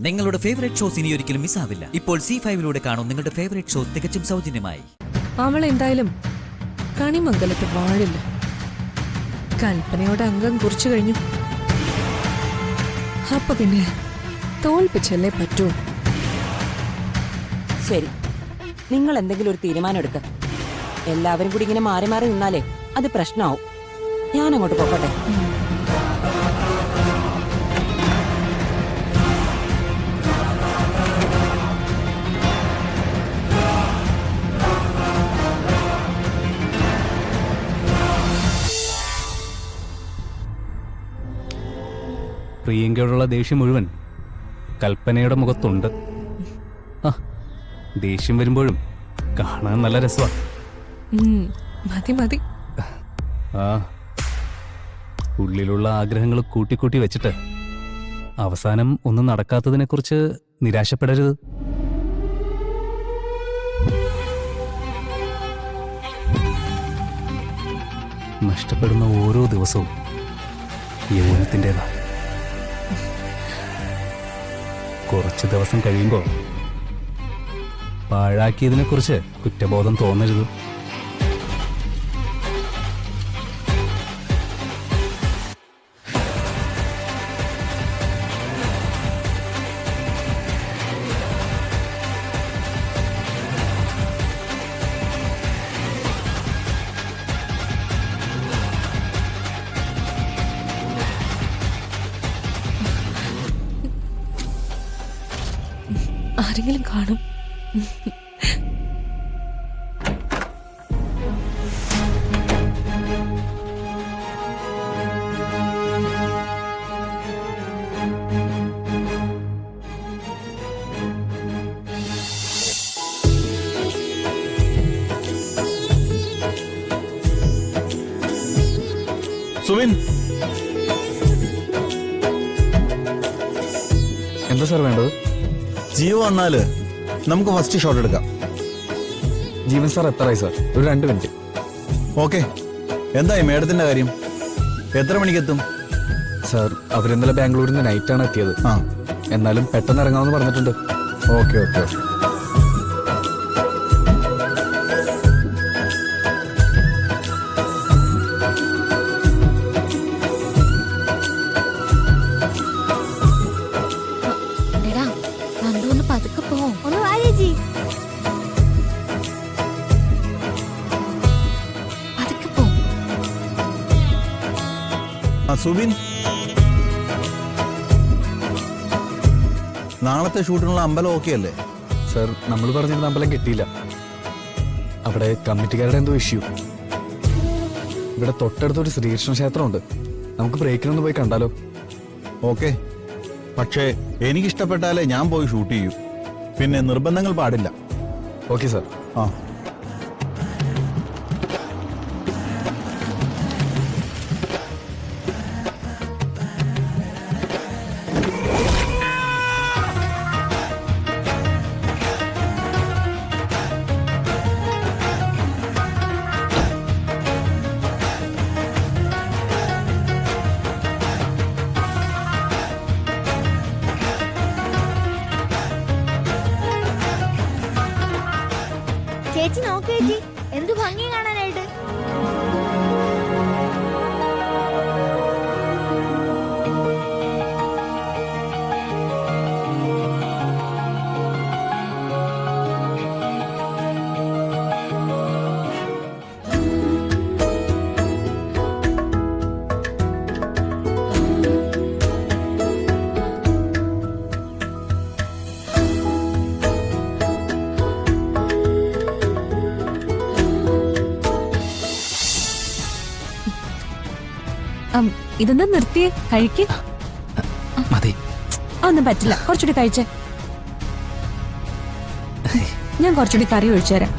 നിങ്ങളുടെ favourite shows ഇനി ഒരിക്കലും മിസ്സാവില്ല. ഇപ്പോൾ C5 കാണും നിങ്ങളുടെ ഫേവറേറ്റ് ഷോസ് തികച്ചും സൗജന്യമായി. അവൾ എന്തായാലും കണിമംഗലത്ത് വാഴില്ല. കൽപ്പനയോട് അംഗം കുറിച്ചു കഴിഞ്ഞു. അപ്പൊ പിന്നെ തോൽപ്പിച്ചല്ലേ പറ്റൂ. ശരി, നിങ്ങൾ എന്തെങ്കിലും ഒരു തീരുമാനം എടുക്ക. എല്ലാവരും കൂടി ഇങ്ങനെ മാറി മാറി നിന്നാലേ അത് പ്രശ്നമാവും. ഞാൻ അങ്ങോട്ട് പോകട്ടെ. പ്രിയങ്കയോടുള്ള ദേഷ്യം മുഴുവൻ കൽപ്പനയുടെ മുഖത്തുണ്ട്. ദേഷ്യം വരുമ്പോഴും കാണാൻ നല്ല രസമാണ്. മതി മതി. ഉള്ളിലുള്ള ആഗ്രഹങ്ങൾ കൂട്ടിക്കൂട്ടി വെച്ചിട്ട് അവസാനം ഒന്നും നടക്കാത്തതിനെ കുറിച്ച് നിരാശപ്പെടരുത്. നഷ്ടപ്പെടുന്ന ഓരോ ദിവസവും യൗവനത്തിൻ്റെതാ. കുറച്ച് ദിവസം കഴിയുമ്പോൾ പാഴാക്കിയതിനെ കുറിച്ച് കുറ്റബോധം തോന്നരുത്. ആരെങ്കിലും കാണും. സുവിൻ, എന്താ സാർ വേണ്ടത്? ജിയോ വന്നാല് നമുക്ക് ഫസ്റ്റ് ഷോട്ട് എടുക്കാം. ജീവൻ സാർ എത്രയായി സാർ? ഒരു 2 മിനിറ്റ്. ഓക്കെ, എന്തായി മേഡത്തിന്റെ കാര്യം? എത്ര മണിക്കെത്തും? സാർ അവരിന്നലെ ബാംഗ്ലൂരിൽ നിന്ന് നൈറ്റാണ് എത്തിയത്. എന്നാലും പെട്ടെന്ന് ഇറങ്ങാമെന്ന് പറഞ്ഞിട്ടുണ്ട്. Okay okay okay. സുബിൻ, നാളത്തെ ഷൂട്ടിനുള്ള അമ്പലം ഓക്കെ അല്ലേ? സാർ നമ്മൾ പറഞ്ഞിരുന്ന അമ്പലം കിട്ടിയില്ല. അവിടെ കമ്മിറ്റിക്കാരുടെ എന്തോ ഇഷ്യൂ. ഇവിടെ തൊട്ടടുത്തൊരു ശ്രീകൃഷ്ണ ക്ഷേത്രമുണ്ട്. നമുക്ക് ബ്രേക്കിനൊന്ന് പോയി കണ്ടാലോ? ഓക്കെ, പക്ഷേ എനിക്കിഷ്ടപ്പെട്ടാലേ ഞാൻ പോയി ഷൂട്ട് ചെയ്യൂ. പിന്നെ നിർബന്ധങ്ങൾ പാടില്ല. Okay sir. ആ, ചേച്ചി നോക്ക് ചേച്ചി, എന്തു ഭംഗി കാണാനായിട്ട്. ഇതെന്താ നിർത്തിയേ? കഴിക്ക്. മതി. ഒന്നും പറ്റില്ല, കുറച്ചുകൂടി കഴിച്ചേ. ഞാൻ കുറച്ചുകൂടി കറി ഒഴിച്ചു തരാം.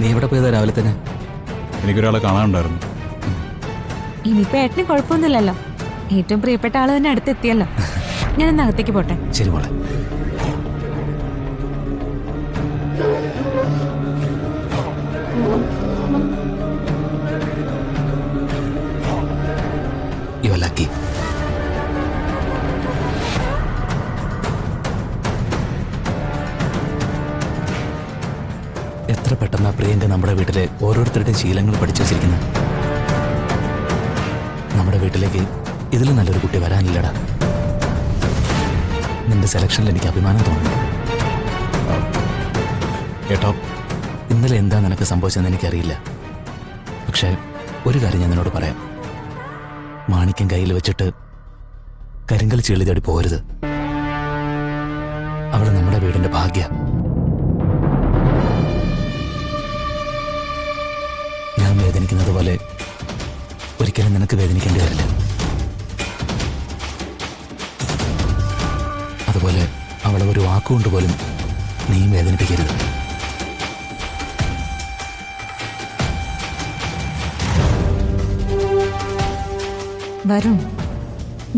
നീ എവിടെ പോയതാ രാവിലെ തന്നെ? എനിക്കൊരാളെ കാണാനുണ്ടായിരുന്നു. ഇനിയിപ്പോ ഏട്ടന് കുഴപ്പമൊന്നുമില്ലല്ലോ. ഏറ്റവും പ്രിയപ്പെട്ട ആള് തന്നെ അടുത്തെത്തിയല്ലോ. ഞാനൊന്ന് അകത്തേക്ക് പോട്ടെ. ശരി മോളെ. You are lucky. എത്ര പെട്ടെന്നാ പ്രിയങ്ക നമ്മുടെ വീട്ടിലെ ഓരോരുത്തരുടെയും ശീലങ്ങൾ പഠിച്ചു വച്ചിരിക്കുന്നത്. നമ്മുടെ വീട്ടിലേക്ക് ഇതിലും നല്ലൊരു കുട്ടി വരാനില്ലടാ. നിന്റെ സെലക്ഷനിൽ എനിക്ക് അഭിമാനം തോന്നുന്നു. ഏട്ടാ, ഇന്നലെ എന്താ നിനക്ക് സംഭവിച്ചതെന്ന് എനിക്കറിയില്ല. പക്ഷേ ഒരു കാര്യം ഞാൻ നിന്നോട് പറയാം. മാണിക്യം കയ്യിൽ വെച്ചിട്ട് കരിങ്കൽ ചെളി തേടി പോരുത്. അവള് നമ്മുടെ വീടിന്റെ ഭാഗ്യ. ഞാൻ വേദനിക്കുന്നത് പോലെ ഒരിക്കലും നിനക്ക് വേദനിക്കേണ്ടി വരില്ല. അതുപോലെ അവളെ ഒരു വാക്കുകൊണ്ട് പോലും നീ വേദനിപ്പിക്കരുത്. വരുൺ,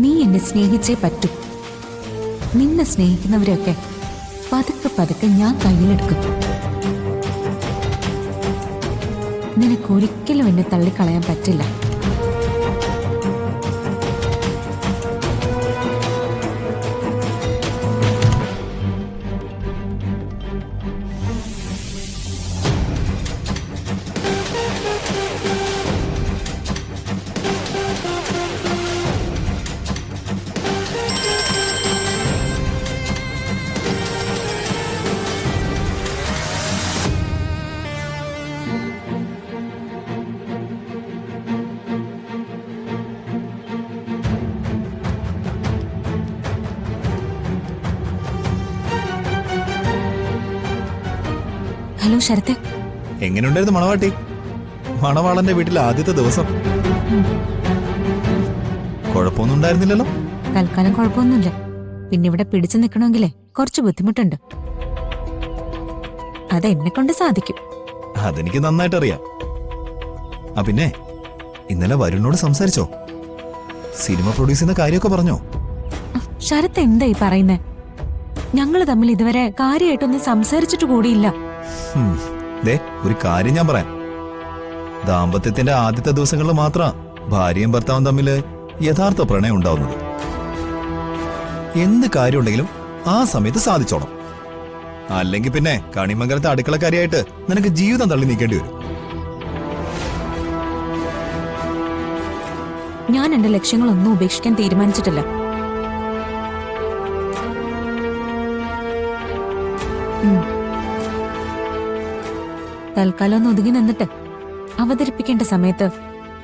നീ എന്നെ സ്നേഹിച്ചേ പറ്റൂ. നിന്നെ സ്നേഹിക്കുന്നവരെയൊക്കെ പതുക്കെ പതുക്കെ ഞാൻ കയ്യിലെടുക്കും. നിനക്കൊരിക്കലും എന്നെ തള്ളിക്കളയാൻ പറ്റില്ല. ഹലോ ശരത്തെ, എങ്ങനെയുണ്ടായിരുന്നു മണവാട്ടി? മണവാളന്റെ വീട്ടിലെ ആദ്യത്തെ ദിവസം കുഴപ്പമൊന്നും ഉണ്ടായിരുന്നില്ലല്ലോ? തൽക്കാലം കുഴപ്പമൊന്നുമില്ല. പിന്നെ ഇവിടെ പിടിച്ചു നിൽക്കണമെങ്കിലേ കുറച്ച് ബുദ്ധിമുട്ടുണ്ട്. അതെന്നെ കൊണ്ട് സാധിക്കും. അതെനിക്ക് നന്നായിട്ട് അറിയാം. പിന്നെ ഇന്നലെ വരുണിനോട് സംസാരിച്ചോ? സിനിമ പ്രൊഡ്യൂസ് ചെയ്യുന്ന കാര്യമൊക്കെ പറഞ്ഞോ? ശരത്ത് എന്തായി പറയുന്നേ? ഞങ്ങള് തമ്മിൽ ഇതുവരെ കാര്യമായിട്ടൊന്നും സംസാരിച്ചിട്ട് കൂടിയില്ല. ദേ, ഒരു കാര്യം ഞാൻ പറയാം. ദാമ്പത്യത്തിന്റെ ആദ്യത്തെ ദിവസങ്ങളിൽ മാത്രം ഭാര്യയും ഭർത്താവും തമ്മിൽ യഥാർത്ഥ പ്രണയം ഉണ്ടാവുന്നത്. എന്ത് കാര്യമുണ്ടെങ്കിലും ആ സമയത്ത് സാധിച്ചോണം. അല്ലെങ്കിൽ പിന്നെ കണിമംഗലത്തെ അടുക്കളക്കാരിയായിട്ട് നിനക്ക് ജീവിതം തള്ളി നീക്കേണ്ടി വരും. ഞാൻ എന്റെ ലക്ഷ്യങ്ങളൊന്നും ഉപേക്ഷിക്കാൻ തീരുമാനിച്ചിട്ടില്ല. തൽക്കാലം ഒന്ന് ഒതുങ്ങി നിന്നിട്ട് അവതരിപ്പിക്കേണ്ട സമയത്ത്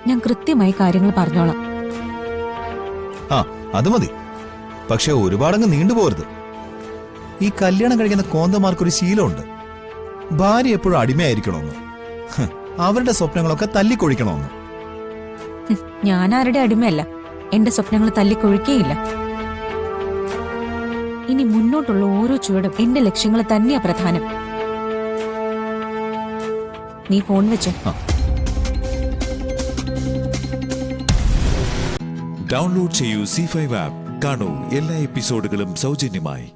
ഞാൻ കൃത്യമായി കാര്യങ്ങൾ പറഞ്ഞോളാം. ആ, അത് മതി. പക്ഷെ ഒരുപാടങ്ങ് നീണ്ടുപോകരുത്. ഈ കല്യാണം കഴിക്കുന്ന കോന്തമാർക്കൊരു ശീലമുണ്ട്. ഭാര്യ എപ്പോഴും അടിമയായിരിക്കണമെന്ന്, അവരുടെ സ്വപ്നങ്ങളൊക്കെ തല്ലിക്കൊഴിക്കണമെന്ന്. ഞാൻ ആരുടെ അടിമയല്ല. എന്റെ സ്വപ്നങ്ങൾ തല്ലിക്കൊഴിക്കേയില്ല. ഇനി മുന്നോട്ടുള്ള ഓരോ ചുവടും എന്റെ ലക്ഷ്യങ്ങൾ തന്നെയാ പ്രധാനം. നീ ഫോൺ വെച്ചോ. ഡൗൺലോഡ് ചെയ്യൂ C5 ആപ്പ്. കാണൂ എല്ലാ എപ്പിസോഡുകളും സൗജന്യമായി.